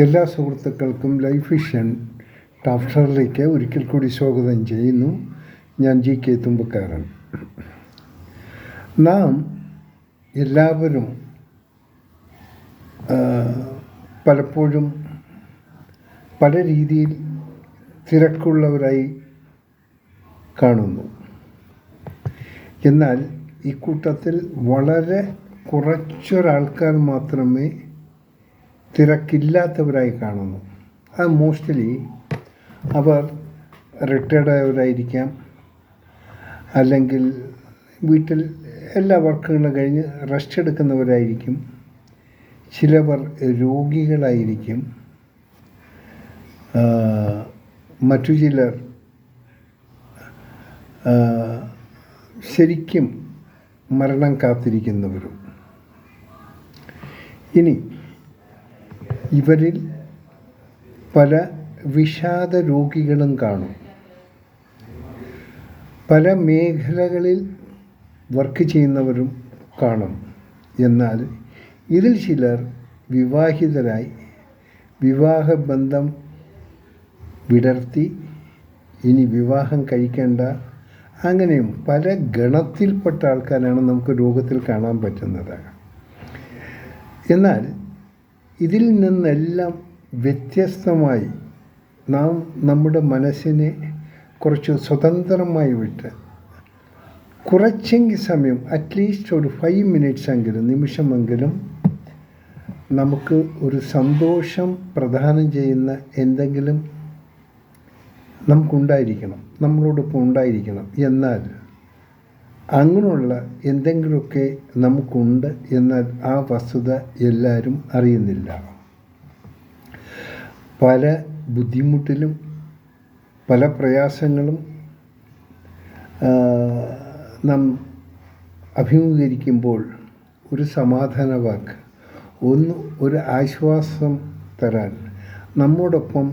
എല്ലാ സുഹൃത്തുക്കൾക്കും life vision ടാഫ്റ്ററിലേക്ക് ഒരിക്കൽ കൂടി സ്വാഗതം ചെയ്യുന്നു. ഞാൻ GK തുമ്പക്കാരൻ. നാം എല്ലാവരും പലപ്പോഴും പല രീതിയിൽ തിരക്കുള്ളവരായി കാണുന്നു. എന്നാൽ ഈ കൂട്ടത്തിൽ വളരെ കുറച്ചൊരാൾക്കാർ മാത്രമേ തിരക്കില്ലാത്തവരായി കാണുന്നു. അത് മോസ്റ്റ്ലി അവർ റിട്ടയർഡ് ആയവരായിരിക്കാം, അല്ലെങ്കിൽ വീട്ടിൽ എല്ലാ വർക്കുകളും കഴിഞ്ഞ് റെസ്റ്റ് എടുക്കുന്നവരായിരിക്കും, ചിലവർ രോഗികളായിരിക്കും, മറ്റു ചിലർ ശരിക്കും മരണം കാത്തിരിക്കുന്നവരും. ഇനി ഇവരിൽ പല വിഷാദ രോഗികളും കാണും. പല മേഖലകളിൽ വർക്ക് ചെയ്യുന്നവരും കാണും. എന്നാൽ ഇതിൽ ചിലർ വിവാഹിതരായി വിവാഹബന്ധം വിടർത്തി ഇനി വിവാഹം കഴിക്കേണ്ട, അങ്ങനെയും പല ഗണത്തിൽപ്പെട്ട ആൾക്കാരാണ് നമുക്ക് രോഗത്തിൽ കാണാൻ പറ്റുന്നത്. എന്നാൽ ഇതിൽ നിന്നെല്ലാം വ്യത്യസ്തമായി നാം നമ്മുടെ മനസ്സിനെ കുറച്ച് സ്വതന്ത്രമായി വിട്ട് കുറച്ചെങ്കിൽ സമയം, അറ്റ്ലീസ്റ്റ് ഒരു 5 minutes എങ്കിലും, നിമിഷമെങ്കിലും നമുക്ക് ഒരു സന്തോഷം പ്രദാനം ചെയ്യുന്ന എന്തെങ്കിലും നമുക്കുണ്ടായിരിക്കണം, നമ്മളോടൊപ്പം ഉണ്ടായിരിക്കണം. എന്നാൽ അങ്ങനെയുള്ള എന്തെങ്കിലുമൊക്കെ നമുക്കുണ്ട്, എന്നാൽ ആ വസ്തുത എല്ലാവരും അറിയുന്നില്ല. പല ബുദ്ധിമുട്ടിലും പല പ്രയാസങ്ങളും നാം അഭിമുഖീകരിക്കുമ്പോൾ ഒരു സമാധാന വാക്ക്, ഒരു ആശ്വാസം തരാൻ നമ്മോടൊപ്പം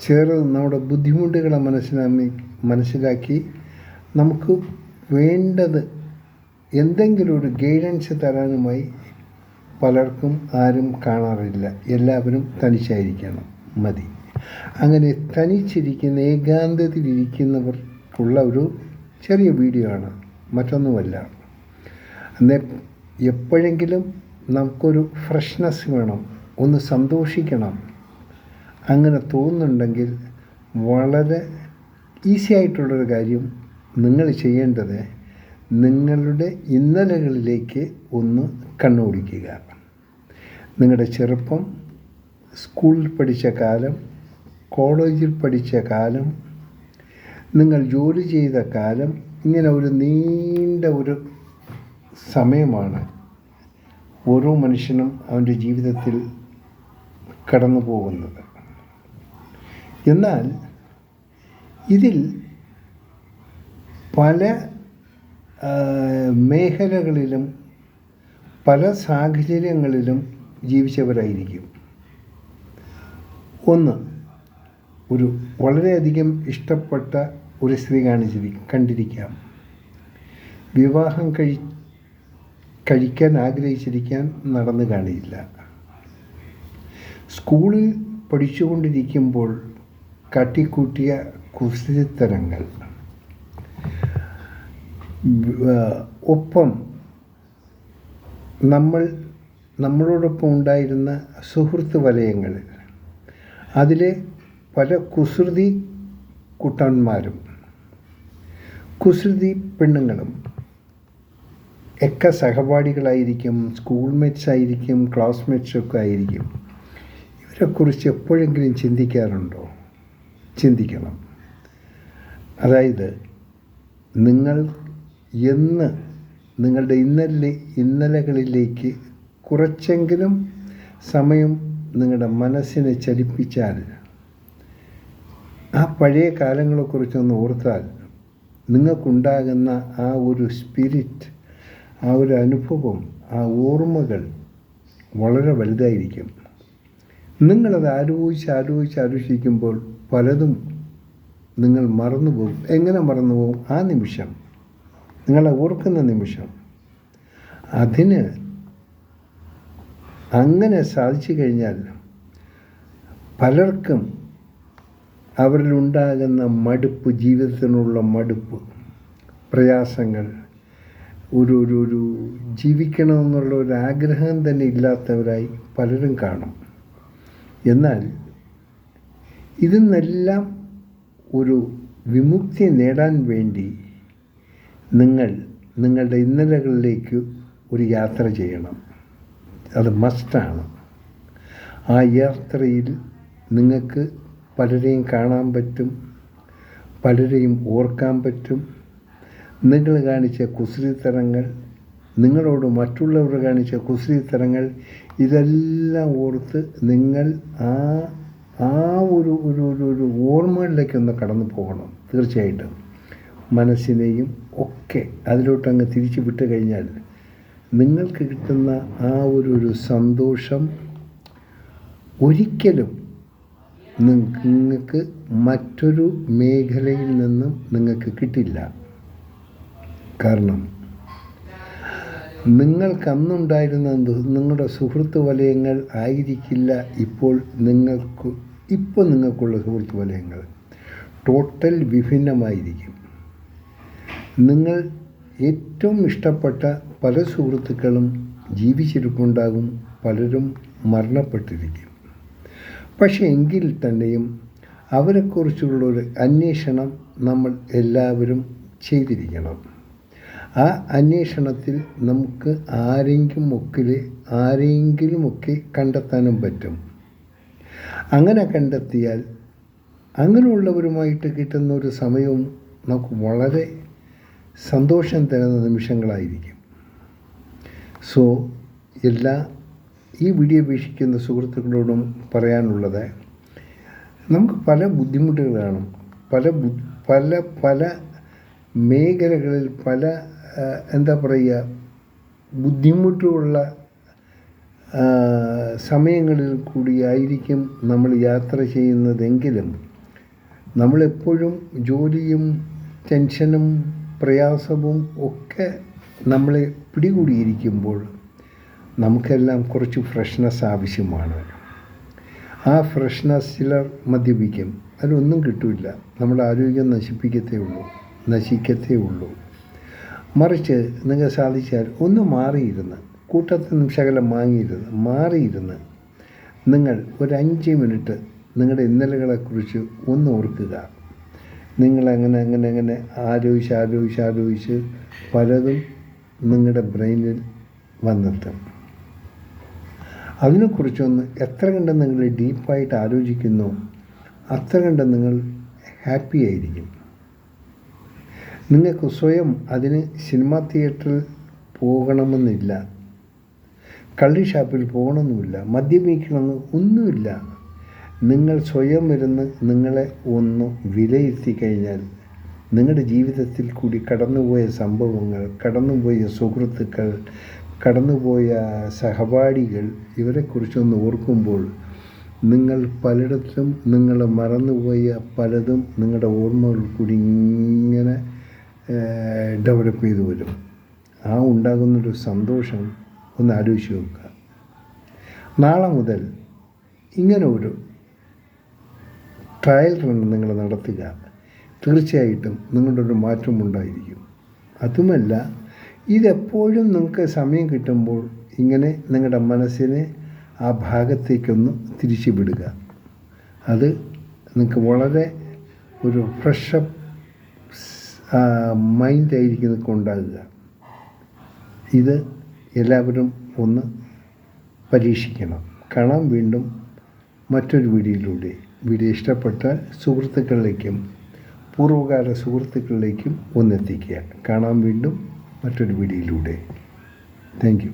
ചേർന്ന് നമ്മുടെ ബുദ്ധിമുട്ടുകളെ മനസ്സിലാക്കി നമുക്ക് വേണ്ടത് എന്തെങ്കിലും ഒരു ഗൈഡൻസ് തരാനുമായി പലർക്കും ആരും കാണാറില്ല. എല്ലാവരും തനിച്ചായിരിക്കണം മതി. അങ്ങനെ തനിച്ചിരിക്കുന്ന, ഏകാന്തതയിലിരിക്കുന്നവർക്കുള്ള ഒരു ചെറിയ വീഡിയോ ആണ്, മറ്റൊന്നുമല്ല. എപ്പോഴെങ്കിലും നമുക്കൊരു ഫ്രഷ്നെസ് വേണം, ഒന്ന് സന്തോഷിക്കണം. അങ്ങനെ തോന്നുന്നുണ്ടെങ്കിൽ വളരെ ഈസി ആയിട്ടുള്ളൊരു കാര്യം നിങ്ങൾ ചെയ്യേണ്ടത്, നിങ്ങളുടെ ഇന്നലകളിലേക്ക് ഒന്ന് കണ്ണോടിക്കുക. നിങ്ങളുടെ ചെറുപ്പം, സ്കൂളിൽ പഠിച്ച കാലം, കോളേജിൽ പഠിച്ച കാലം, നിങ്ങൾ ജോലി ചെയ്ത കാലം, ഇങ്ങനെ ഒരു നീണ്ട ഒരു സമയമാണ് ഓരോ മനുഷ്യനും അവൻ്റെ ജീവിതത്തിൽ കടന്നു പോകുന്നത്. എന്നാൽ ഇതിൽ പല മേഖലകളിലും പല സാഹചര്യങ്ങളിലും ജീവിച്ചവരായിരിക്കും. ഒന്ന്, ഒരു വളരെയധികം ഇഷ്ടപ്പെട്ട ഒരു സ്ത്രീ കണ്ടിരിക്കാം. വിവാഹം കഴിക്കാൻ ആഗ്രഹിച്ചിരിക്കാൻ നടന്നു കാണില്ല. സ്കൂളിൽ പഠിച്ചുകൊണ്ടിരിക്കുമ്പോൾ കാട്ടിക്കൂട്ടിയ കുസൃതിത്തരങ്ങൾ, ഒപ്പം നമ്മളോടൊപ്പം ഉണ്ടായിരുന്ന സുഹൃത്ത് വലയങ്ങളിൽ അതിലെ പല കുസൃതി കുട്ടന്മാരും കുസൃതി പെണ്ണുങ്ങളും ഒക്കെ സഹപാഠികളായിരിക്കും, സ്കൂൾമേറ്റ്സ് ആയിരിക്കും, ക്ലാസ്മേറ്റ്സൊക്കെ ആയിരിക്കും. ഇവരെക്കുറിച്ച് എപ്പോഴെങ്കിലും ചിന്തിക്കാറുണ്ടോ? ചിന്തിക്കണം. അതായത് നിങ്ങൾ എന്ന് നിങ്ങളുടെ ഇന്നലകളിലേക്ക് കുറച്ചെങ്കിലും സമയം നിങ്ങളുടെ മനസ്സിനെ ചലിപ്പിച്ചാൽ, ആ പഴയ കാലങ്ങളെക്കുറിച്ചൊന്ന് ഓർത്താൽ, നിങ്ങൾക്കുണ്ടാകുന്ന ആ ഒരു സ്പിരിറ്റ്, ആ ഒരു അനുഭവം, ആ ഓർമ്മകൾ വളരെ വലുതായിരിക്കും. നിങ്ങളത് ആലോചിക്കുമ്പോൾ പലതും നിങ്ങൾ മറന്നുപോകും. എങ്ങനെ മറന്നുപോകും? ആ നിമിഷം, നിങ്ങളെ ഓർക്കുന്ന നിമിഷം. അതിന് അങ്ങനെ സാധിച്ചു കഴിഞ്ഞാൽ പലർക്കും അവരിലുണ്ടാകുന്ന മടുപ്പ്, ജീവിതത്തിനുള്ള മടുപ്പ്, പ്രയാസങ്ങൾ, ഒരു ജീവിക്കണമെന്നുള്ള ഒരു ആഗ്രഹം തന്നെ ഇല്ലാത്തവരായി പലരും കാണും. എന്നാൽ ഇതിന്നെല്ലാം ഒരു വിമുക്തി നേടാൻ വേണ്ടി നിങ്ങളുടെ ഇന്നലകളിലേക്ക് ഒരു യാത്ര ചെയ്യണം. അത് മസ്റ്റാണ്. ആ യാത്രയിൽ നിങ്ങൾക്ക് പലരെയും കാണാൻ പറ്റും, പലരെയും ഓർക്കാൻ പറ്റും. നിങ്ങൾ കാണിച്ച കുസൃതിത്തരങ്ങൾ, നിങ്ങളോട് മറ്റുള്ളവർ കാണിച്ച കുസൃതിത്തരങ്ങൾ, ഇതെല്ലാം ഓർത്ത് നിങ്ങൾ ആ ഒരു ഓർമ്മകളിലേക്കൊന്ന് കടന്നു പോകണം. തീർച്ചയായിട്ടും മനസ്സിനെയും ഒക്കെ അതിലോട്ടങ്ങ് തിരിച്ചു വിട്ട് കഴിഞ്ഞാൽ നിങ്ങൾക്ക് കിട്ടുന്ന ആ ഒരു സന്തോഷം ഒരിക്കലും നിങ്ങൾക്ക് മറ്റൊരു മേഖലയിൽ നിന്നും നിങ്ങൾക്ക് കിട്ടില്ല. കാരണം നിങ്ങൾക്കന്നുണ്ടായിരുന്ന നിങ്ങളുടെ സുഹൃത്ത് വലയങ്ങൾ ആയിരിക്കില്ല ഇപ്പോൾ നിങ്ങൾക്കുള്ള സുഹൃത്ത് വലയങ്ങൾ. ടോട്ടൽ വിഭിന്നമായിരിക്കും. നിങ്ങൾ ഏറ്റവും ഇഷ്ടപ്പെട്ട പല സുഹൃത്തുക്കളും ജീവിച്ചിരിപ്പുണ്ടാകും, പലരും മരണപ്പെട്ടിരിക്കും. പക്ഷേ എങ്കിൽ തന്നെയും അവരെക്കുറിച്ചുള്ളൊരു അന്വേഷണം നമ്മൾ എല്ലാവരും ചെയ്തിരിക്കണം. ആ അന്വേഷണത്തിൽ നമുക്ക് ആരെങ്കിലുമൊക്കെ കണ്ടെത്താനും പറ്റും. അങ്ങനെ കണ്ടെത്തിയാൽ അങ്ങനെയുള്ളവരുമായിട്ട് കിട്ടുന്ന ഒരു സമയവും നമുക്ക് വളരെ സന്തോഷം തരുന്ന നിമിഷങ്ങളായിരിക്കും. സോ ഈ വീഡിയോ വീക്ഷിക്കുന്ന സുഹൃത്തുക്കളോടും പറയാനുള്ളത്, നമുക്ക് പല ബുദ്ധിമുട്ടുകൾ കാണും. പല മേഖലകളിൽ ബുദ്ധിമുട്ടുള്ള സമയങ്ങളിൽ കൂടിയായിരിക്കും നമ്മൾ യാത്ര ചെയ്യുന്നതെങ്കിലും നമ്മളെപ്പോഴും ജോലിയും ടെൻഷനും പ്രയാസവും ഒക്കെ നമ്മളെ പിടികൂടിയിരിക്കുമ്പോൾ നമുക്കെല്ലാം കുറച്ച് ഫ്രഷ്നെസ് ആവശ്യമാണ്. ആ ഫ്രഷ്നെസ് ചിലർ മദ്യപിക്കും, അതിലൊന്നും കിട്ടില്ല. നമ്മുടെ ആരോഗ്യം നശിക്കത്തേ ഉള്ളൂ. മറിച്ച് നിങ്ങൾ സാധിച്ചാൽ ഒന്ന് മാറിയിരുന്ന്, കൂട്ടത്തിൽ നിന്നും ശകലം മാറിയിരുന്ന് നിങ്ങൾ ഒരു 5 മിനിറ്റ് നിങ്ങളുടെ ഇന്നലകളെക്കുറിച്ച് ഒന്ന് ഓർക്കുക. നിങ്ങളങ്ങനെ ആലോചിച്ച് പലതും നിങ്ങളുടെ ബ്രെയിനിൽ വന്നെത്തും. അതിനെക്കുറിച്ചൊന്ന് എത്ര കണ്ട് നിങ്ങൾ ഡീപ്പായിട്ട് ആലോചിക്കുന്നു അത്ര കണ്ട് നിങ്ങൾ ഹാപ്പി ആയിരിക്കും. നിങ്ങൾക്ക് സ്വയം അതിന് സിനിമാ തിയേറ്ററിൽ പോകണമെന്നില്ല, കള്ളി ഷാപ്പിൽ പോകണമെന്നുമില്ല, മദ്യപിക്കണമെന്ന് ഒന്നുമില്ല. നിങ്ങൾ സ്വയം ഇരുന്ന് നിങ്ങളെ ഒന്ന് വിലയിരുത്തി കഴിഞ്ഞാൽ നിങ്ങളുടെ ജീവിതത്തിൽ കൂടി കടന്നുപോയ സംഭവങ്ങൾ, കടന്നുപോയ സുഹൃത്തുക്കൾ, കടന്നുപോയ സഹപാഠികൾ, ഇവരെക്കുറിച്ചൊന്ന് ഓർക്കുമ്പോൾ നിങ്ങൾ പലയിടത്തും നിങ്ങൾ മറന്നുപോയ പലതും നിങ്ങളുടെ ഓർമ്മകൾ കൂടി ഇങ്ങനെ ഡെവലപ്പ് ചെയ്തു വരും. ആ ഉണ്ടാകുന്നൊരു സന്തോഷം ഒന്ന് ആലോചിച്ച് നോക്കുക. നാളെ മുതൽ ഇങ്ങനെ ഒരു ട്രയൽ റൺ നിങ്ങൾ നടത്തുക. തീർച്ചയായിട്ടും നിങ്ങളുടെ ഒരു മാറ്റം ഉണ്ടായിരിക്കും. അതുമല്ല, ഇതെപ്പോഴും നിങ്ങൾക്ക് സമയം കിട്ടുമ്പോൾ ഇങ്ങനെ നിങ്ങളുടെ മനസ്സിനെ ആ ഭാഗത്തേക്കൊന്ന് തിരിച്ചു വിടുക. അത് നിങ്ങൾക്ക് വളരെ ഒരു ഫ്രഷപ്പ് മൈൻഡായിരിക്കും നിങ്ങൾക്ക് ഉണ്ടാകുക. ഇത് എല്ലാവരും ഒന്ന് പരീക്ഷിക്കണം. കാണാം വീണ്ടും മറ്റൊരു വീഡിയോയിലൂടെ. വീഡിയോ ഇഷ്ടപ്പെട്ടാൽ സുഹൃത്തുക്കളിലേക്കും പൂർവ്വകാല സുഹൃത്തുക്കളിലേക്കും ഒന്നെത്തിക്കുക. കാണാം വീണ്ടും മറ്റൊരു വീഡിയോയിലൂടെ. Thank you.